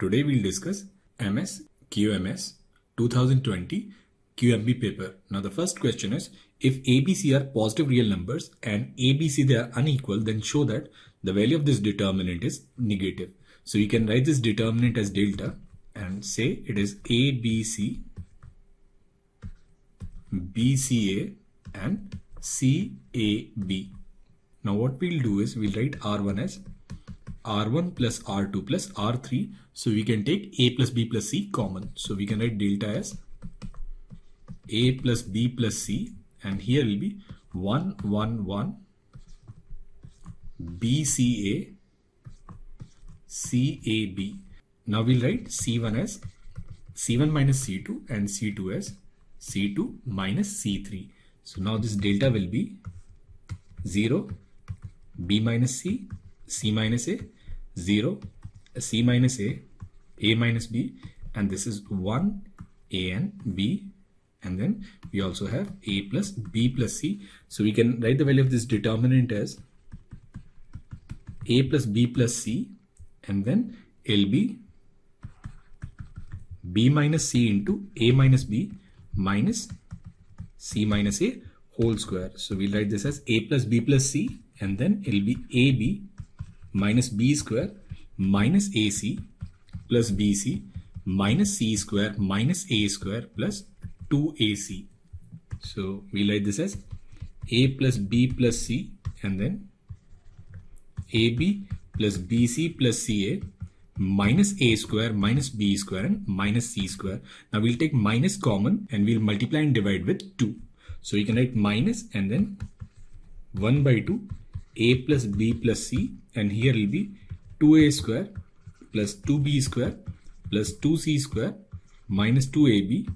Today we'll discuss MS QMS 2020 QMB paper. Now the first question is, if ABC are positive real numbers and ABC they are unequal, then show that the value of this determinant is negative. So you can write this determinant as delta and say it is ABC, BCA and CAB. Now what we'll do is we'll write R1 as R1 plus R2 plus R3. So we can take A plus B plus C common. So we can write delta as A plus B plus C, and here will be 1, 1, 1 BCA CAB. Now we'll write C1 as C1 minus C2 and C2 as C2 minus C3. So now this delta will be 0, B minus C, C minus A, 0, C minus A minus B, and this is 1, A and B, and then we also have A plus B plus C. So we can write the value of this determinant as A plus B plus C, and then it'll be B minus C into A minus B minus C minus A whole square. So we'll write this as A plus B plus C, and then it'll be AB minus B square minus AC plus BC minus C square minus A square plus 2AC. So we'll write this as A plus B plus C, and then AB plus BC plus CA minus A square minus B square and minus C square. Now we'll take minus common and we'll multiply and divide with 2. So you can write minus and then 1 by 2 A plus B plus C, and here will be 2A square plus 2B square plus 2C square minus 2AB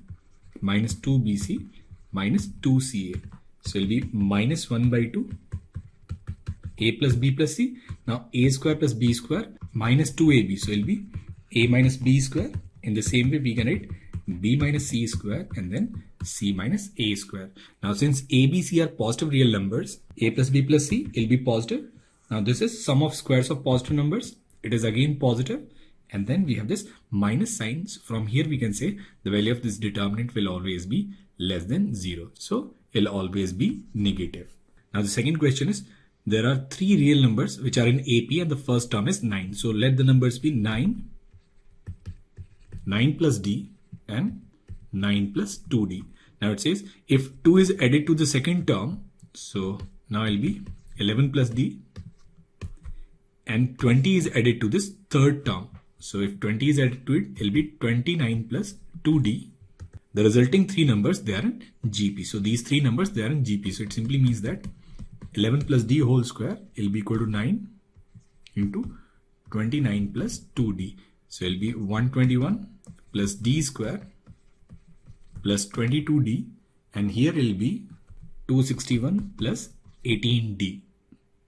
minus 2BC minus 2CA. So it will be minus 1 by 2 A plus B plus C. Now A square plus B square minus 2AB. So it will be A minus B square. In the same way we can write B minus C square and then C minus A square. Now since A, B, C are positive real numbers, A plus B plus C will be positive. Now this is sum of squares of positive numbers. It is again positive. And then we have this minus signs. From here we can say the value of this determinant will always be less than 0. So it will always be negative. Now the second question is, there are three real numbers which are in AP and the first term is 9. So let the numbers be 9, 9 plus D and 9 plus 2D. Now it says if 2 is added to the second term, so now it will be 11 plus D, and 20 is added to this third term. So if 20 is added to it, it will be 29 plus 2D. The resulting three numbers, they are in GP. So these three numbers, they are in GP. So it simply means that 11 plus D whole square will be equal to 9 into 29 plus 2D. So it will be 121 plus D square plus 22D, and here it will be 261 plus 18D.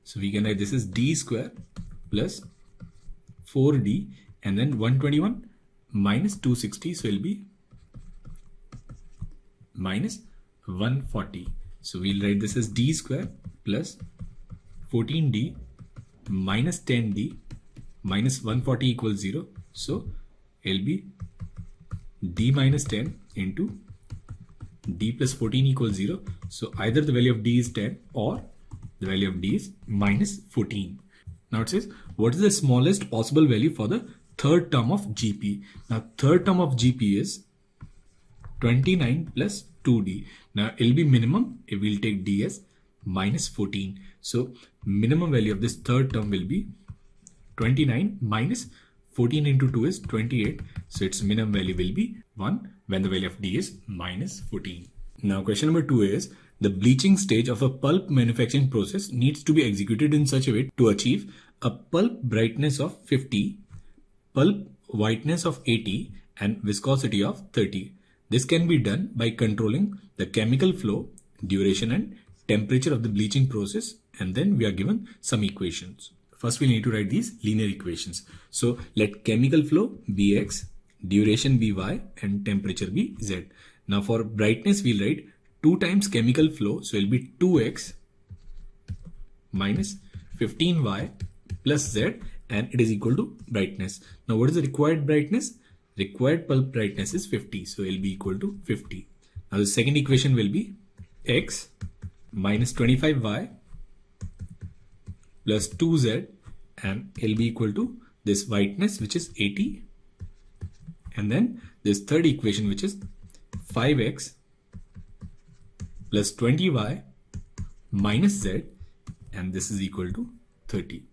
So we can write this as D square plus 4D, and then 121 minus 260, so it will be minus 140. So we'll write this as D square plus 14D minus 10D minus 140 equals 0. So it will be D minus 10 into D plus 14 equals 0. So either the value of D is 10 or the value of D is minus 14. Now it says, what is the smallest possible value for the third term of GP? Now third term of GP is 29 plus 2D. Now it will be minimum if we'll take D as minus 14. So minimum value of this third term will be 29 minus 14 into 2 is 28. So its minimum value will be 1 when the value of D is minus 14. Now question number 2 is, the bleaching stage of a pulp manufacturing process needs to be executed in such a way to achieve a pulp brightness of 50, pulp whiteness of 80 and viscosity of 30. This can be done by controlling the chemical flow, duration and temperature of the bleaching process, and then we are given some equations. First we need to write these linear equations. So let chemical flow be X, duration be Y and temperature be Z. Now for brightness we'll write 2 times chemical flow, so it will be 2x minus 15y plus z, and it is equal to brightness. Now what is the required brightness? Required pulp brightness is 50, so it will be equal to 50. Now the second equation will be x minus 25y plus 2z, and it will be equal to this whiteness, which is 80, and then this third equation, which is 5x plus 20y minus z, and this is equal to 30.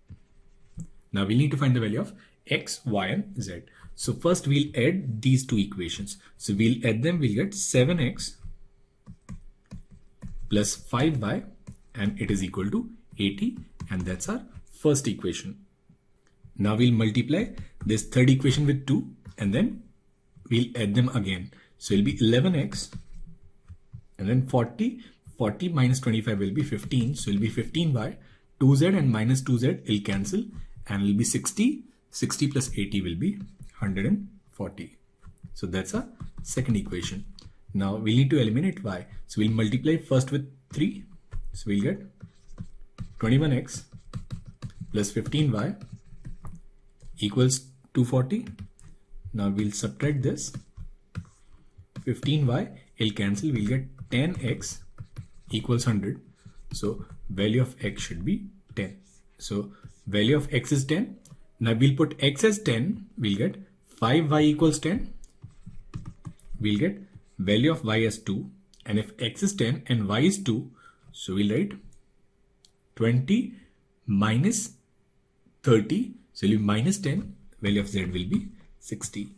Now we need to find the value of x, y and z. So first we'll add these two equations. So we'll add them, we'll get 7x plus 5y, and it is equal to 80, and that's our first equation. Now we'll multiply this third equation with 2, and then we'll add them again. So it'll be 11x, and then 40 minus 25 will be 15, so it'll be 15y, 2z and minus 2z will cancel, and it'll be 60 plus 80 will be 140. So that's our second equation. Now we need to eliminate y. So we'll multiply first with 3. So we'll get 21x plus 15y equals 240. Now we'll subtract this. 15y will cancel. We'll get 10x equals 100. So value of x should be 10. So value of x is 10. Now we'll put x as 10. We'll get 5y equals 10. We'll get value of y as 2. And if x is 10 and y is 2, so we'll write 20 minus 30. So we'll be minus 10. Value of z will be 60.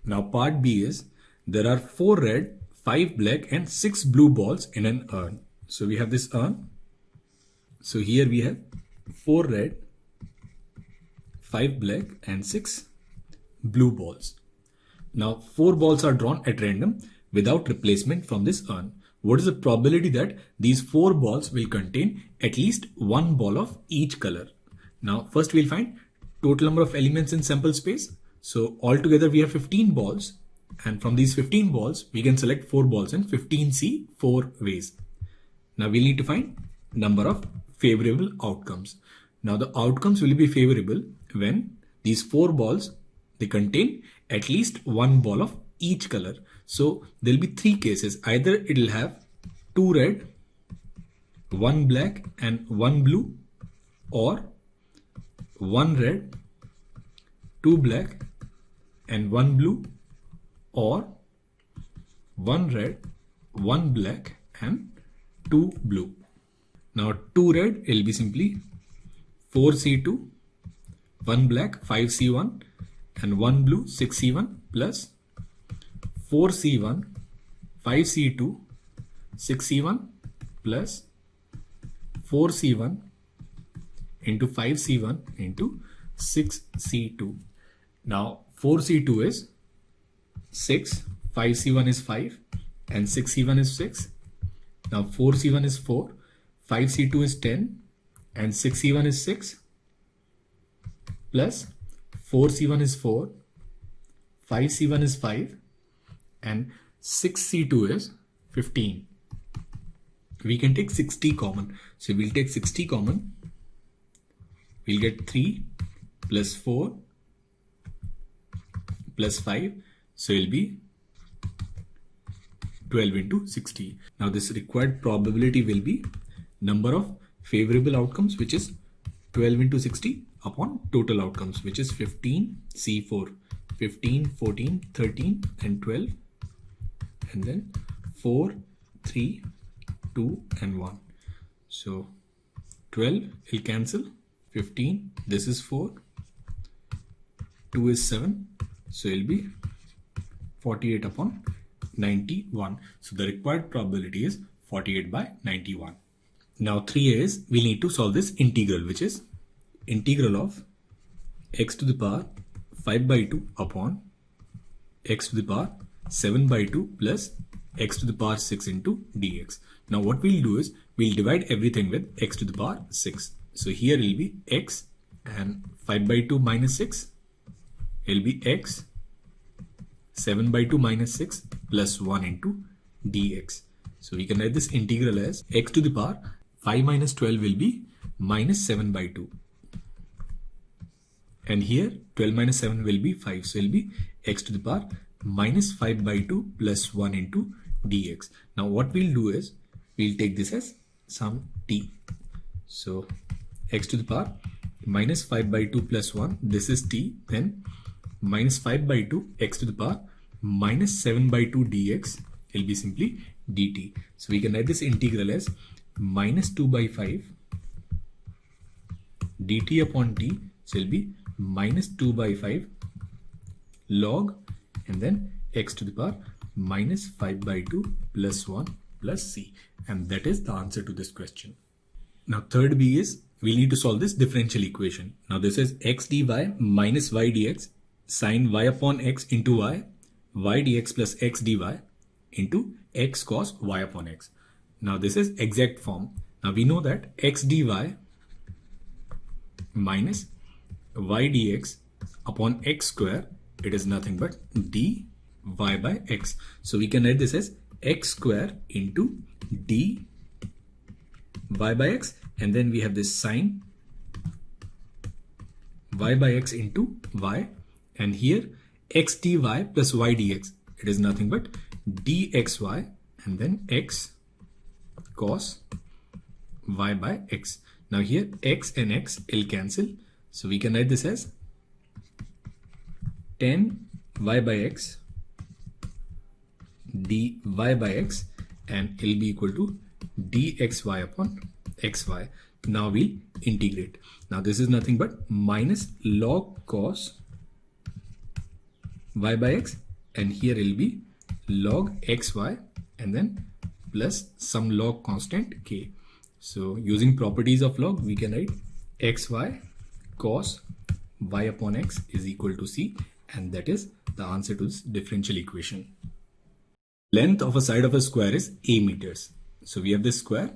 Now part B is there are 4 red, 5 black and 6 blue balls in an urn. So we have this urn. So here we have 4 red, 5 black and 6 blue balls. Now 4 balls are drawn at random without replacement from this urn. What is the probability that these 4 balls will contain at least 1 ball of each color? Now first we'll find total number of elements in sample space. So altogether we have 15 balls, and from these 15 balls we can select 4 balls in 15C 4 ways. Now we'll need to find number of favorable outcomes. Now the outcomes will be favorable when these 4 balls, they contain at least 1 ball of each color. So there'll be 3 cases. Either it'll have 2 red, 1 black and 1 blue, or 1 red, 2 black and 1 blue, or 1 red, 1 black and 2 blue. Now 2 red will be simply 4C2, 1 black 5C1 and 1 blue 6C1 plus 4C1, 5C2, 6C1 plus 4C1 into 5C1 into 6C2. Now 4C2 is 6, 5C1 is 5 and 6C1 is 6. Now 4C1 is 4, 5C2 is 10 and 6C1 is 6 plus 4C1 is 4, 5C1 is 5 and 6C2 is 15. We can take 60 common. So we'll take 60 common. We'll get 3 plus 4 plus 5. So it'll be 12 into 60. Now this required probability will be number of favorable outcomes, which is 12 into 60 upon total outcomes, which is 15 C4, 15, 14, 13 and 12, and then 4, 3, 2 and 1. So 12 will cancel, 15, this is 4, 2 is 7, so it will be 48 upon 91. So the required probability is 48 by 91. Now 3a is we need to solve this integral, which is integral of x to the power 5 by 2 upon x to the power 7 by 2 plus x to the power 6 into dx. Now what we'll do is we'll divide everything with x to the power 6. So here will be x and 5 by 2 minus 6 will be x, 7 by 2 minus 6 plus 1 into dx. So we can write this integral as x to the power 5 minus 12 will be minus 7 by 2 and here 12 minus 7 will be 5. So it will be x to the power minus 5 by 2 plus 1 into dx. Now what we'll do is we'll take this as some t. So x to the power minus 5 by 2 plus 1, this is t, then minus 5 by 2 x to the power minus 7 by 2 dx will be simply dt. So we can write this integral as minus 2 by 5 dt upon t. So it will be minus 2 by 5 log and then x to the power minus 5 by 2 plus 1 plus c. And that is the answer to this question. Now third B is we need to solve this differential equation. Now this is x dy minus y dx sine y upon x into y dx plus x dy into x cos y upon x. Now this is exact form. Now we know that x dy minus y dx upon x square, it is nothing but dy by x. So we can write this as x square into dy by x, and then we have this sine y by x into y, and here x dy plus y dx, it is nothing but dxy and then x cos y by x. Now here x and x will cancel, so we can write this as tan y by x dy by x, and it will be equal to dxy upon xy. Now we integrate. Now this is nothing but minus log cos y by x, and here it will be log xy and then plus some log constant k. So using properties of log, we can write xy cos y upon x is equal to c, and that is the answer to this differential equation. Length of a side of a square is a meters. So we have this square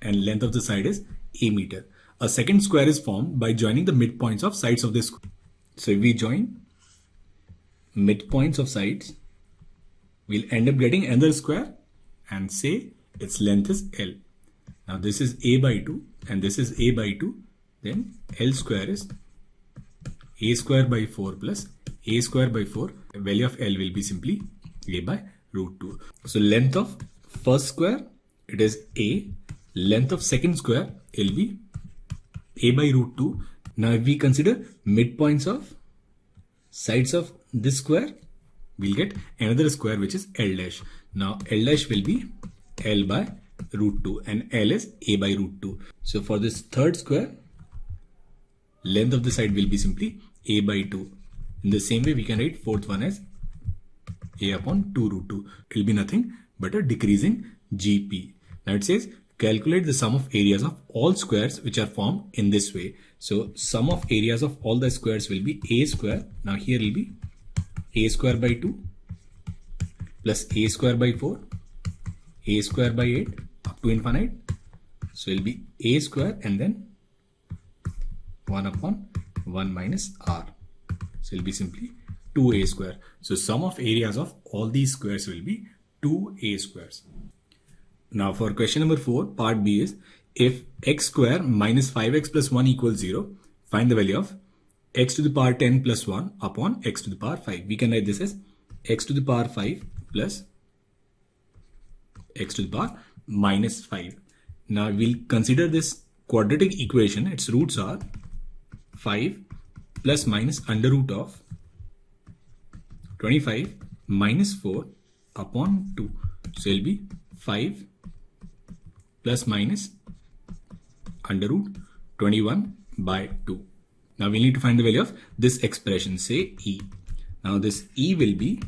and length of the side is a meter. A second square is formed by joining the midpoints of sides of this square. So if we join midpoints of sides, we'll end up getting another square and say its length is L. Now this is a by 2 and this is a by 2. Then L square is a square by 4 plus a square by 4. The value of L will be simply a by root 2. So length of first square, it is a. Length of second square will be a by root 2. Now if we consider midpoints of sides of this square, we'll get another square which is L dash. Now L dash will be L by root 2 and L is a by root 2. So for this third square, length of the side will be simply a by 2. In the same way, we can write fourth one as a upon 2 root 2. It will be nothing but a decreasing GP. Now it says calculate the sum of areas of all squares which are formed in this way. So sum of areas of all the squares will be a square. Now here will be a square by 2 plus a square by 4, a square by 8 up to infinite. So it will be a square and then 1 upon 1 minus r. So it will be simply 2a square. So sum of areas of all these squares will be 2a squares. Now for question number 4, part B is if x square minus 5x plus 1 equals 0, find the value of x to the power 10 plus 1 upon x to the power 5. We can write this as x to the power 5 plus x to the power minus 5. Now we'll consider this quadratic equation. Its roots are 5 plus minus under root of 25 minus 4 upon 2. So it will be 5 plus minus under root 21 by 2. Now we need to find the value of this expression, say e. Now this e will be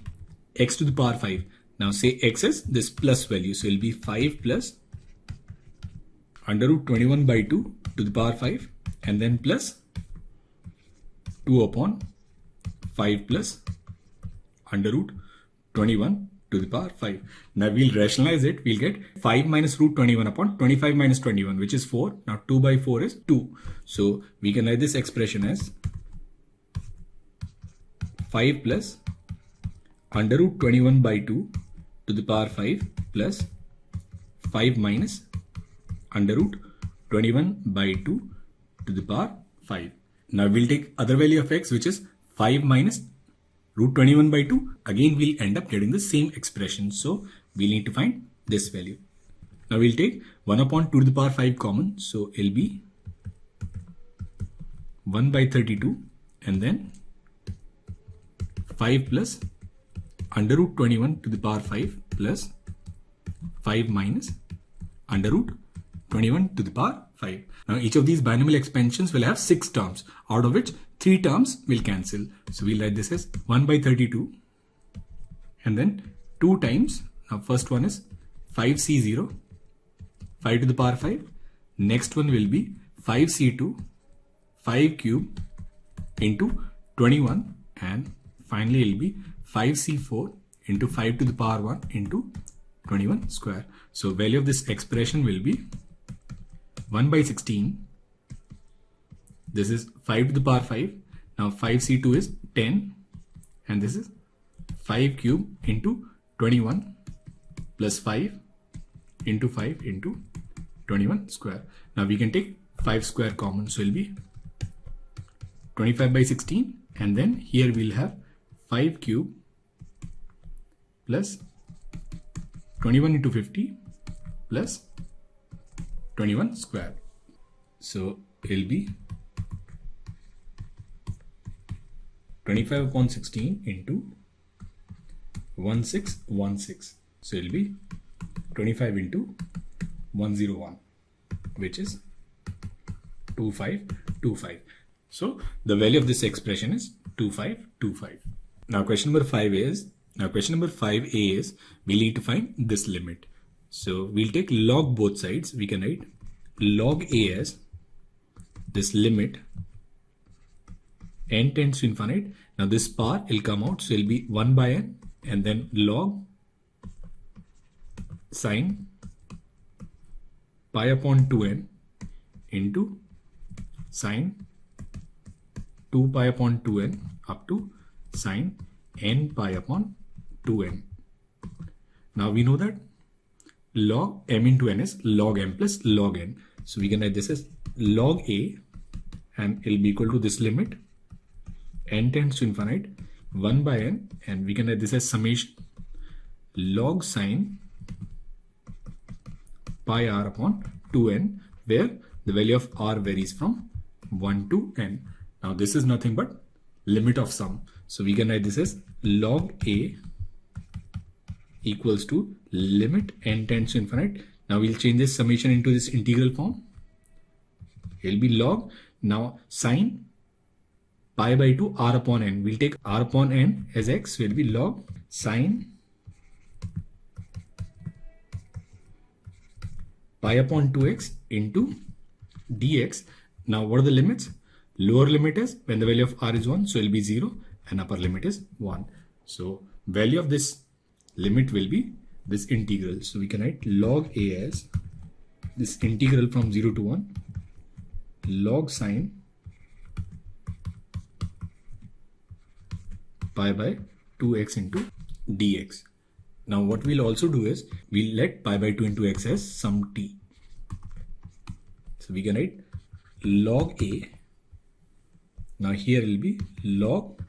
x to the power 5. Now say x is this plus value. So it will be 5 plus under root 21 by 2 to the power 5 and then plus 2 upon 5 plus under root 21 to the power 5. Now we'll rationalize it. We'll get 5 minus root 21 upon 25 minus 21, which is 4. Now 2 by 4 is 2. So we can write this expression as 5 plus under root 21 by 2 to the power 5 plus 5 minus under root 21 by 2 to the power 5. Now we'll take other value of x, which is 5 minus root 21 by 2. Again, we'll end up getting the same expression. So we'll need to find this value. Now we'll take 1 upon 2 to the power 5 common. So it'll be 1 by 32 and then 5 plus under root 21 to the power 5 plus 5 minus under root 21 to the power 5. Now each of these binomial expansions will have 6 terms, out of which 3 terms will cancel. So we'll write this as 1 by 32 and then 2 times. Now first one is 5c0, 5 to the power 5. Next one will be 5c2, 5 cube into 21, and finally it will be 5c4 into 5 to the power 1 into 21 square. So value of this expression will be 1 by 16. This is 5 to the power 5. Now 5c2 is 10 and this is 5 cube into 21 plus 5 into 5 into 21 square. Now we can take 5 square common, so it will be 25 by 16, and then here we'll have 5 cube plus 21 into 50 plus 21 square. So it'll be 25 upon 16 into 1616. So it'll be 25 into 101, which is 2525. So the value of this expression is 2525. Now question number 5a is we need to find this limit. So we'll take log both sides. We can write log a as this limit n tends to infinite. Now this part will come out, so it'll be 1 by n and then log sine pi upon 2n into sine 2 pi upon 2n up to sine n pi upon 2n. Now we know that log m into n is log m plus log n. So we can write this as log a, and it will be equal to this limit n tends to infinite 1 by n, and we can write this as summation log sine pi r upon 2n, where the value of r varies from 1 to n. Now this is nothing but limit of sum. So we can write this as log a equals to limit n tends to infinite. Now we'll change this summation into this integral form. It will be log, now sine pi by 2 r upon n. We'll take r upon n as x, so it will be log sine pi upon 2x into dx. Now what are the limits? Lower limit is when the value of r is 1, so it will be 0, and upper limit is 1. So value of this limit will be this integral. So we can write log a as this integral from 0 to 1 log sine pi by 2x into dx. Now what we'll also do is we'll let pi by 2 into x as some t. So we can write log a. Now here will be log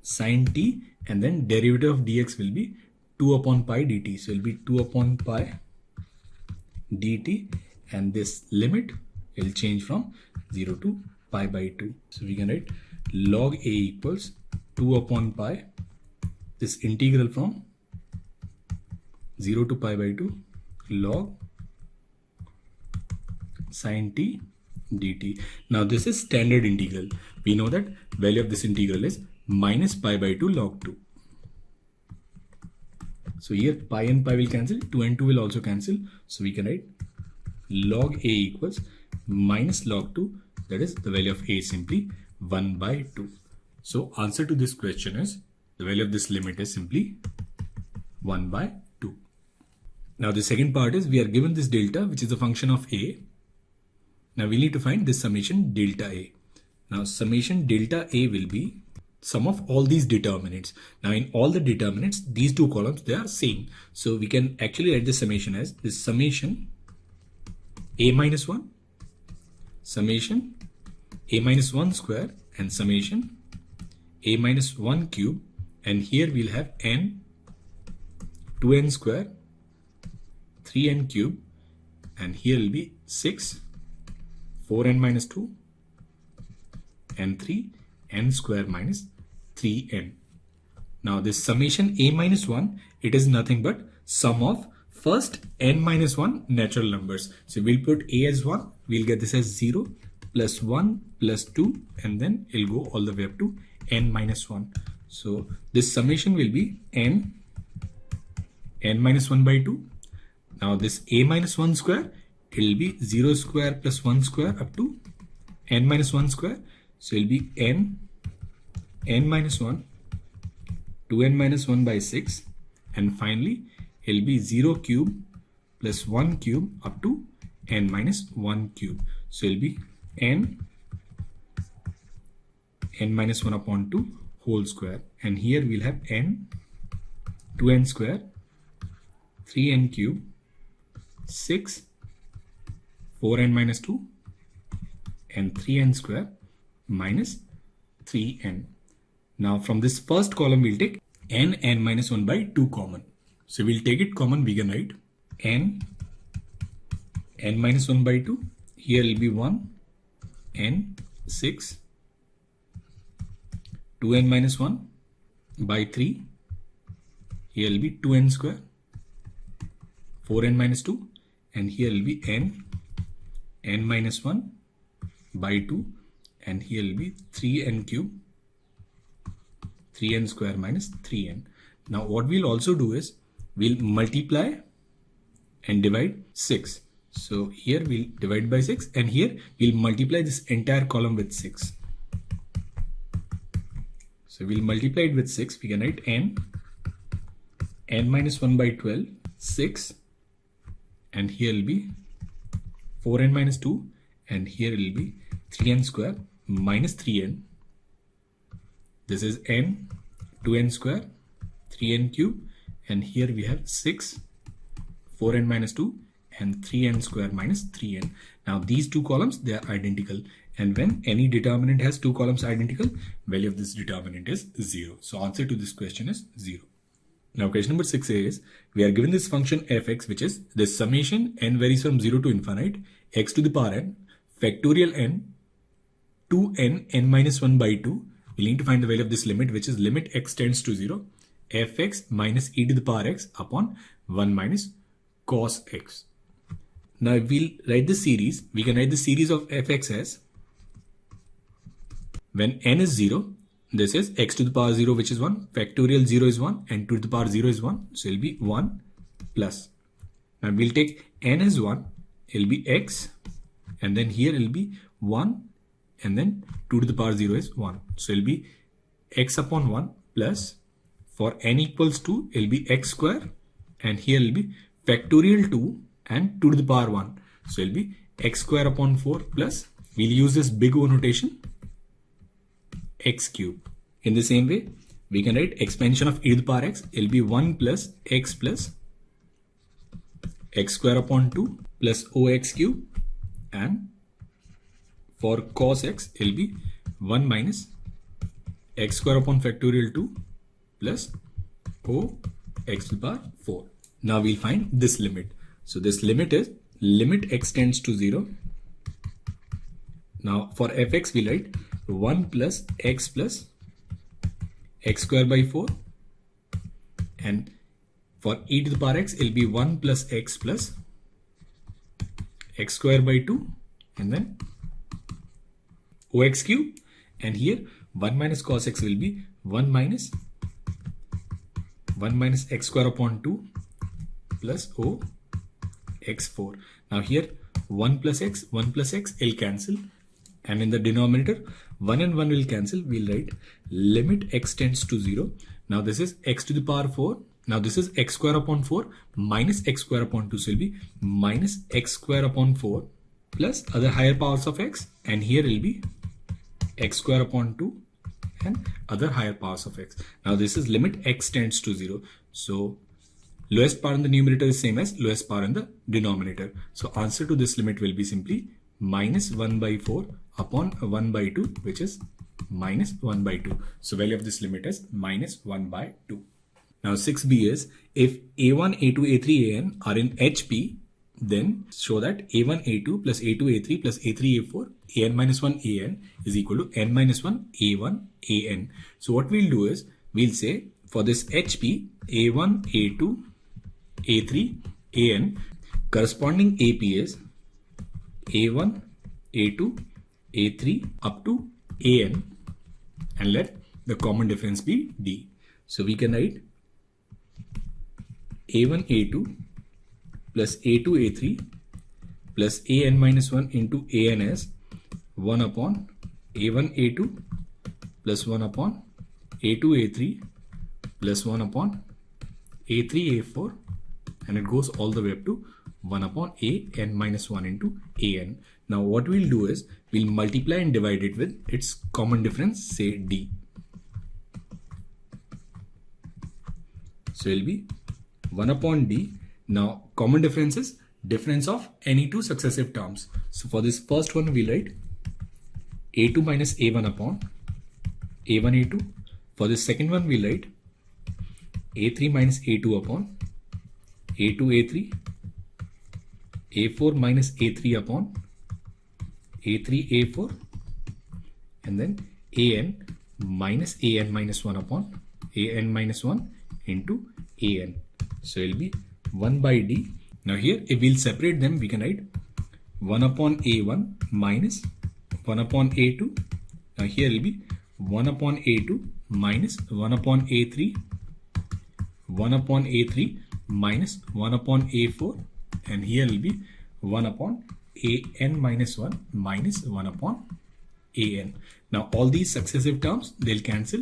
sine t, and then derivative of dx will be 2 upon pi dt. So it will be 2 upon pi dt, and this limit will change from 0 to pi by 2. So we can write log a equals 2 upon pi, this integral from 0 to pi by 2 log sine t dt. Now this is standard integral. We know that value of this integral is minus pi by 2 log 2. So here pi and pi will cancel, 2 and 2 will also cancel. So we can write log a equals minus log 2, that is the value of a is simply 1 by 2. So answer to this question is the value of this limit is simply 1 by 2. Now the second part is we are given this delta, which is a function of a. Now we need to find this summation delta a. Now summation delta a will be sum of all these determinants. Now in all the determinants, these two columns, they are same. So we can actually write the summation as this summation a minus 1, summation a minus 1 square and summation a minus 1 cube, and here we'll have n 2n square 3n cube, and here will be 6 4n minus 2 and 3 n square minus 3n. Now this summation a minus 1, it is nothing but sum of first n minus 1 natural numbers. So we'll put a as 1, we'll get this as 0 plus 1 plus 2, and then it'll go all the way up to n minus 1. So this summation will be n minus 1 by 2. Now this a minus 1 square, it will be 0 square plus 1 square up to n minus 1 square. So it will be n minus 1, 2n minus 1 by 6, and finally it will be 0 cube plus 1 cube up to n minus 1 cube. So it will be n minus 1 upon 2 whole square, and here we'll have n 2n square 3n cube 6 4n minus 2 and 3n square minus 3n. Now from this first column we'll take n minus 1 by 2 common. So we'll take it common, we can write n minus 1 by 2. Here will be 1 n 6 2n minus 1 by 3. Here will be 2n square 4n minus 2, and here will be n minus 1 by 2, and here will be 3n cube 3n square minus 3n. Now what we'll also do is we'll multiply and divide 6. So here we'll divide by 6, and here we'll multiply this entire column with 6. So we'll multiply it with 6. We can write n minus 1 by 12 6, and here will be 4n minus 2, and here will be 3n square minus 3n. This is n 2n square 3n cube, and here we have 6 4n minus 2 and 3n square minus 3n. Now these two columns, they are identical, and when any determinant has two columns identical, value of this determinant is 0. So answer to this question is 0. Now question number 6a is, we are given this function fx, which is the summation n varies from 0 to infinite x to the power n factorial n to n minus 1 by 2. We need to find the value of this limit, which is limit x tends to 0 fx minus e to the power x upon 1 minus cos x. Now if we'll write the series, we can write the series of fx as, when n is 0, this is x to the power 0, which is 1, factorial 0 is 1, and 2 to the power 0 is 1, so it will be 1 plus. Now we'll take n as 1, it will be x, and then here it will be 1, and then 2 to the power 0 is 1. So it will be x upon 1 plus, for n equals 2, it will be x square, and here it will be factorial 2 and 2 to the power 1. So it will be x square upon 4 plus, we'll use this big O notation, x cube. In the same way, we can write expansion of e to the power x, it will be 1 plus x square upon 2 plus ox cube, and for cos x, it will be 1 minus x square upon factorial 2 plus o x to the power 4. Now we'll find this limit. So this limit is limit x tends to 0. Now for fx, we'll write 1 plus x square by 4, and for e to the power x, it will be 1 plus x square by 2, and then ox cube, and here 1 minus cos x will be 1 minus x square upon 2 plus o x4. Now here 1 plus x will cancel, and in the denominator 1 and 1 will cancel. We'll write limit x tends to 0. Now this is x to the power 4. Now this is x square upon 4 minus x square upon 2. So it will be minus x square upon 4 plus other higher powers of x, and here it will be x square upon 2 and other higher powers of x. Now this is limit x tends to 0. So lowest power in the numerator is same as lowest power in the denominator. So answer to this limit will be simply minus 1 by 4 upon 1 by 2, which is minus 1 by 2. So value of this limit is minus 1 by 2. Now 6b is, if a1, a2, a3, an are in HP, then show that a1, a2 plus a2, a3 plus a3, a4, an minus 1, an is equal to n minus 1, a1, an. So what we'll do is, we'll say for this HP, a1, a2, a3, an, corresponding AP is a1, a2, a3 up to an, and let the common difference be d. So we can write a1, a2 plus a2, a3 plus an minus 1 into an as 1 upon a1, a2 plus 1 upon a2, a3 plus 1 upon a3, a4, and it goes all the way up to 1 upon an minus 1 into an. Now what we'll do is, we'll multiply and divide it with its common difference, say d. So it'll be 1 upon d. Now common difference is difference of any two successive terms. So for this first one, we'll write a2 minus a1 upon a1, a2. For this second one, we'll write a3 minus a2 upon a2, a3, a4 minus a3 upon a3, a4, and then an minus 1 upon an minus 1 into an. So it will be 1 by d. Now here, if we'll separate them, we can write 1 upon a1 minus 1 upon a2. Now here it will be 1 upon a2 minus 1 upon a3, 1 upon a3 minus 1 upon a4, and here will be 1 upon an minus 1 minus 1 upon an. Now all these successive terms, they'll cancel,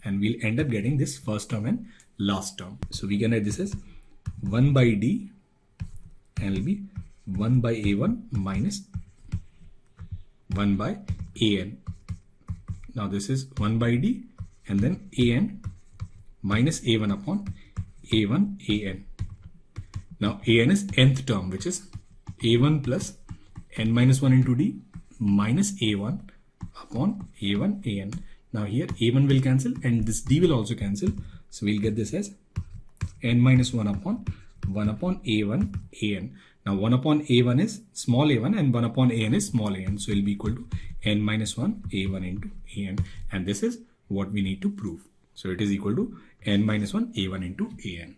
and we'll end up getting this first term and last term. So we can write this as 1 by d, and it'll be 1 by a1 minus 1 by an. Now this is 1 by d, and then an minus a1 upon a1 an. Now an is nth term, which is a1 plus n minus 1 into d minus a1 upon a1 an. Now here a1 will cancel and this d will also cancel. So we'll get this as n minus 1 upon a1 an. Now 1 upon a1 is small a1 and 1 upon an is small an. So it will be equal to n minus 1 a1 into an. And this is what we need to prove. So it is equal to n minus 1 a1 into an.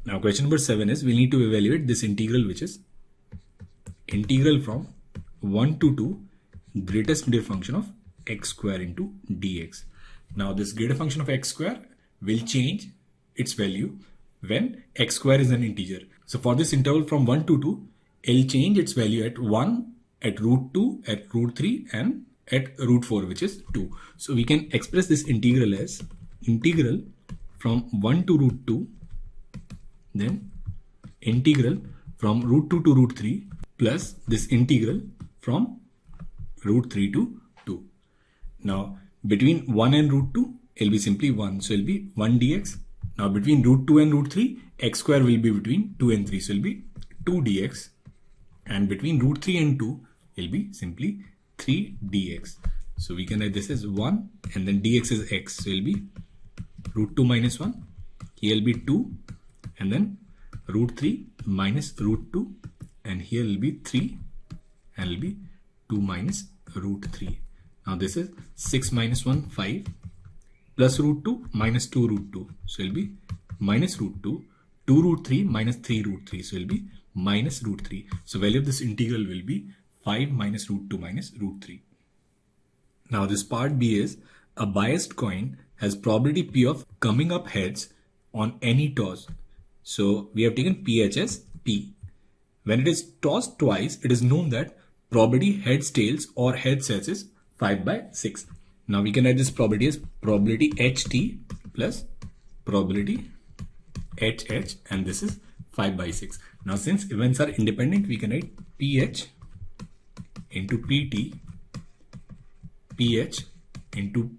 Now question number 7 is, we need to evaluate this integral, which is integral from 1 to 2 greatest greater function of x square into dx. Now this greater function of x square will change its value when x square is an integer. So for this interval from 1 to 2, it'll change its value at 1, at root 2, at root 3, and at root 4, which is 2. So we can express this integral as integral from 1 to root 2, then integral from root 2 to root 3, plus this integral from root 3 to 2. Now between 1 and root 2, it'll be simply 1. So it'll be 1 dx. Now between root 2 and root 3, x square will be between 2 and 3. So it'll be 2 dx. And between root 3 and 2, it'll be simply 3 dx. So we can write this as 1, and then dx is x. So it'll be root 2 minus 1. Here will be 2, and then root 3 minus root 2, and here will be 3, and it'll be 2 minus root 3. Now this is 6 minus 1, 5, plus root 2 minus 2 root 2. So it'll be minus root 2, 2 root 3 minus 3 root 3. So it'll be minus root 3. So value of this integral will be 5 minus root 2 minus root 3. Now this part B is, a biased coin has probability P of coming up heads on any toss. So we have taken PH as P. When it is tossed twice, it is known that probability heads tails or heads heads is 5 by 6. Now we can write this probability as probability HT plus probability HH, and this is 5 by 6. Now since events are independent, we can write PH into PT, PH into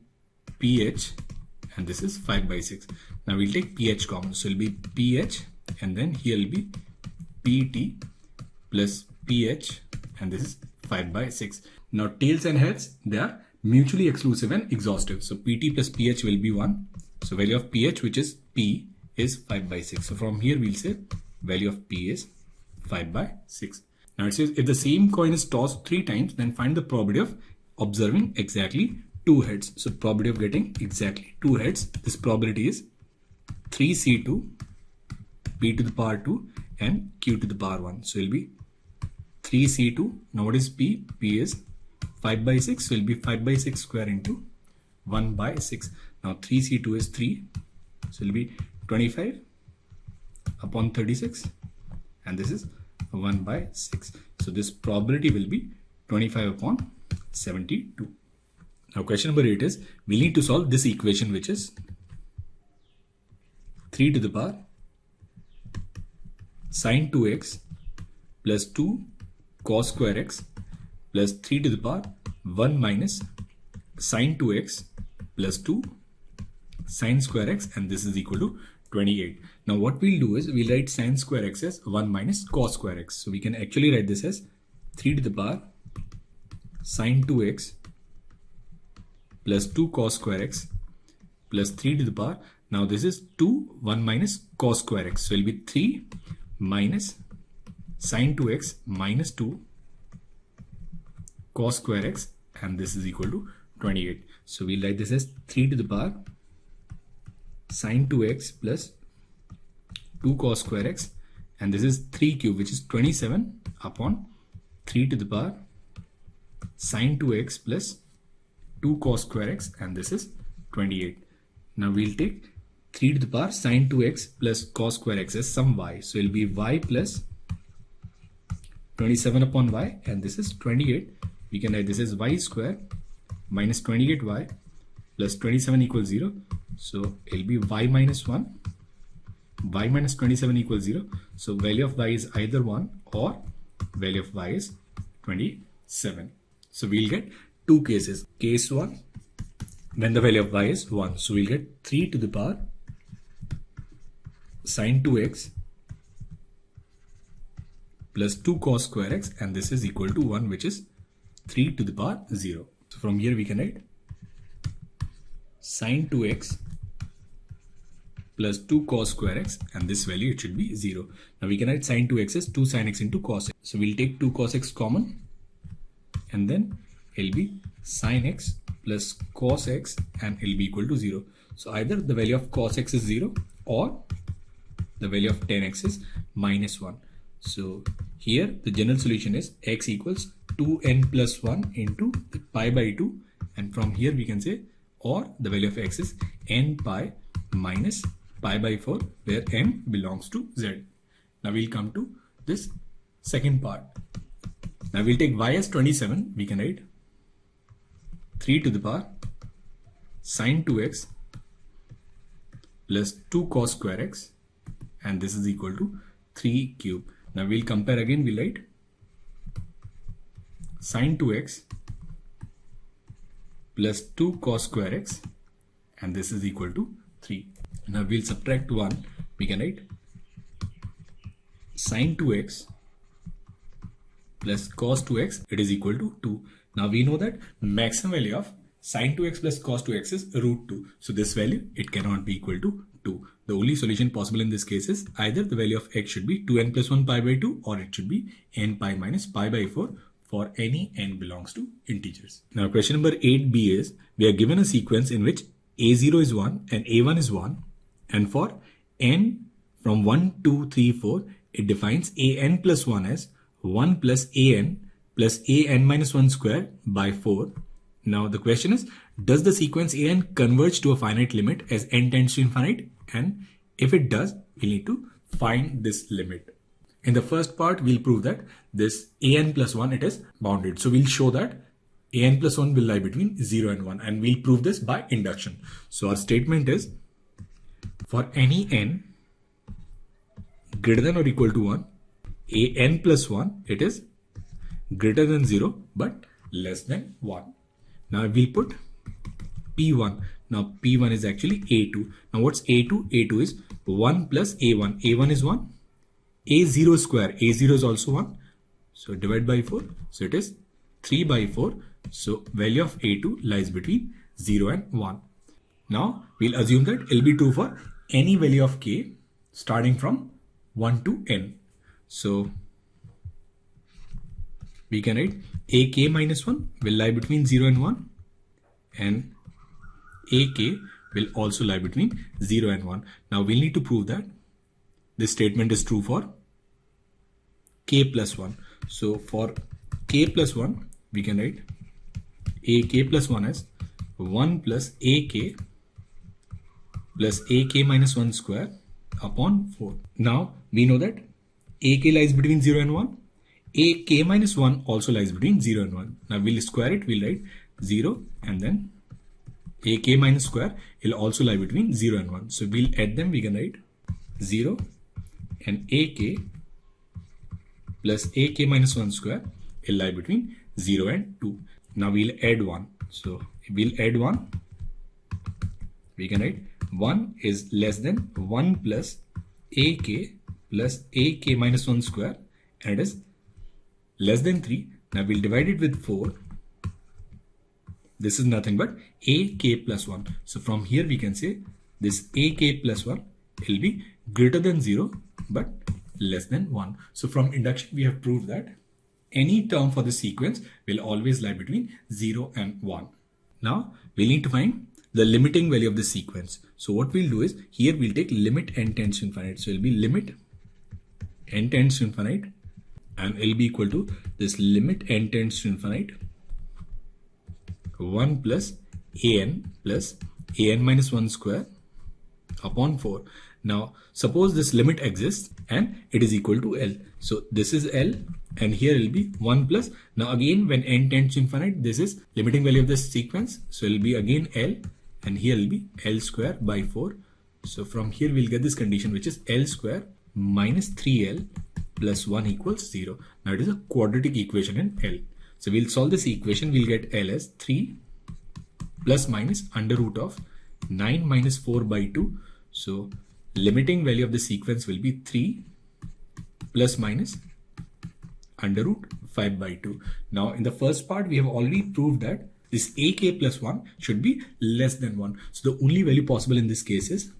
PH, and this is 5 by 6. Now we'll take PH common. So it'll be PH, and then here will be PT plus PH, and this is 5 by 6. Now tails and heads, they are mutually exclusive and exhaustive. So pt plus ph will be 1. So value of ph, which is p, is 5 by 6. So from here we'll say value of p is 5 by 6. Now it says if the same coin is tossed 3 times, then find the probability of observing exactly 2 heads. So probability of getting exactly 2 heads, this probability is 3c2 p to the power 2 and q to the power 1. So it will be 3c2. Now what is p? P is 5 by 6. So it will be 5 by 6 square into 1 by 6. Now 3c2 is 3. So it will be 25 upon 36. And this is 1 by 6. So this probability will be 25 upon 72. Now question number 8 is, we need to solve this equation, which is 3 to the power sine 2x plus 2 cos square x plus 3 to the power 1 minus sine 2x plus 2 sine square x, and this is equal to 28. Now what we'll do is we'll write sine square x as 1 minus cos square x. So we can actually write this as 3 to the power sine 2x plus 2 cos square x plus 3 to the power, now this is 2 1 minus cos square x. So it will be 3 minus sine 2x minus 2 cos square x, and this is equal to 28. So we'll write this as 3 to the power sine 2x plus 2 cos square x, and this is 3 cube, which is 27 upon 3 to the power sine 2x plus 2 cos square x, and this is 28. Now we'll take 3 to the power sine 2x plus cos square x as some y. So it will be y plus 27 upon y, and this is 28. We can write this as y square minus 28y plus 27 equals 0. So it will be y minus 1. Y minus 27 equals 0. So value of y is either 1 or value of y is 27. So we'll get 2 cases. Case 1, when the value of y is 1. So we'll get 3 to the power sine 2x plus 2 cos square x, and this is equal to 1, which is 3 to the power 0. So from here we can write sine 2x plus 2 cos square x, and this value it should be 0. Now we can write sine 2x as 2 sin x into cos x. So we'll take 2 cos x common, and then it'll be sin x plus cos x, and it'll be equal to 0. So either the value of cos x is 0 or the value of tan x is minus 1. So here the general solution is x equals 2n plus 1 into pi by 2, and from here we can say, or the value of x is n pi minus pi by 4, where n belongs to z. Now we'll come to this second part. Now we'll take y as 27. We can write 3 to the power sine 2x plus 2 cos square x, and this is equal to 3 cube. Now we'll compare again. We'll write sine 2x plus 2 cos square x, and this is equal to 3. Now we'll subtract 1. We can write sine 2x plus cos 2x, it is equal to 2. Now we know that maximum value of sine 2x plus cos 2x is root 2. So this value, it cannot be equal to 2. The only solution possible in this case is either the value of x should be 2n plus 1 pi by 2, or it should be n pi minus pi by 4 for any n belongs to integers. Now question number 8b is, we are given a sequence in which a0 is 1 and a1 is 1, and for n from 1, 2, 3, 4, it defines an plus 1 as 1 plus an minus 1 square by 4. Now the question is, does the sequence an converge to a finite limit as n tends to infinite? And if it does, we need to find this limit. In the first part, we'll prove that this an plus 1, it is bounded. So we'll show that an plus 1 will lie between 0 and 1, and we'll prove this by induction. So our statement is, for any n greater than or equal to 1, an plus 1, it is greater than 0 but less than 1. Now we'll put P1. Now P1 is actually A2. Now what's A2? A2 is 1 plus A1. A1 is 1. A0 square. A0 is also 1. So divide by 4. So it is 3 by 4. So value of a2 lies between 0 and 1. Now we'll assume that it'll be true for any value of k starting from 1 to n. So we can write ak minus 1 will lie between 0 and 1, and ak will also lie between 0 and 1. Now we'll need to prove that this statement is true for k plus 1. So for k plus 1, we can write ak plus 1 as 1 plus ak plus ak minus 1 square upon 4. Now we know that ak lies between 0 and 1. ak minus 1 also lies between 0 and 1. Now we'll square it. We'll write 0 and then ak minus square will also lie between 0 and 1. So we'll add them. We can write 0 and ak plus ak minus 1 square will lie between 0 and 2. Now we'll add 1. So we'll add 1. We can write 1 is less than 1 plus ak minus 1 square, and it is less than 3. Now we'll divide it with 4. This is nothing but ak plus 1. So from here we can say this ak plus 1 will be greater than 0 but less than 1. So from induction we have proved that any term for the sequence will always lie between 0 and 1. Now we need to find the limiting value of the sequence. So what we'll do is here we'll take limit n tends to infinite. So it'll be limit n tends to infinite, and it'll be equal to this limit n tends to infinite 1 plus an minus 1 square upon 4. Now suppose this limit exists and it is equal to L. So this is L and here it will be 1 plus. Now again when n tends to infinite, this is limiting value of this sequence. So it will be again L and here it will be L square by 4. So from here we'll get this condition, which is L square minus 3L plus 1 equals 0. Now it is a quadratic equation in L. So we'll solve this equation. We'll get L as 3 plus minus under root of 9 minus 4 by 2. So limiting value of the sequence will be 3 plus minus under root 5 by 2. Now in the first part we have already proved that this ak plus 1 should be less than 1. So the only value possible in this case is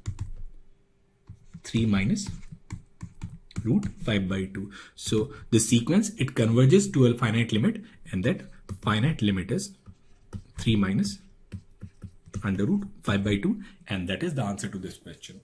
3 minus root 5 by 2. So the sequence, it converges to a finite limit, and that finite limit is 3 minus under root 5 by 2, and that is the answer to this question.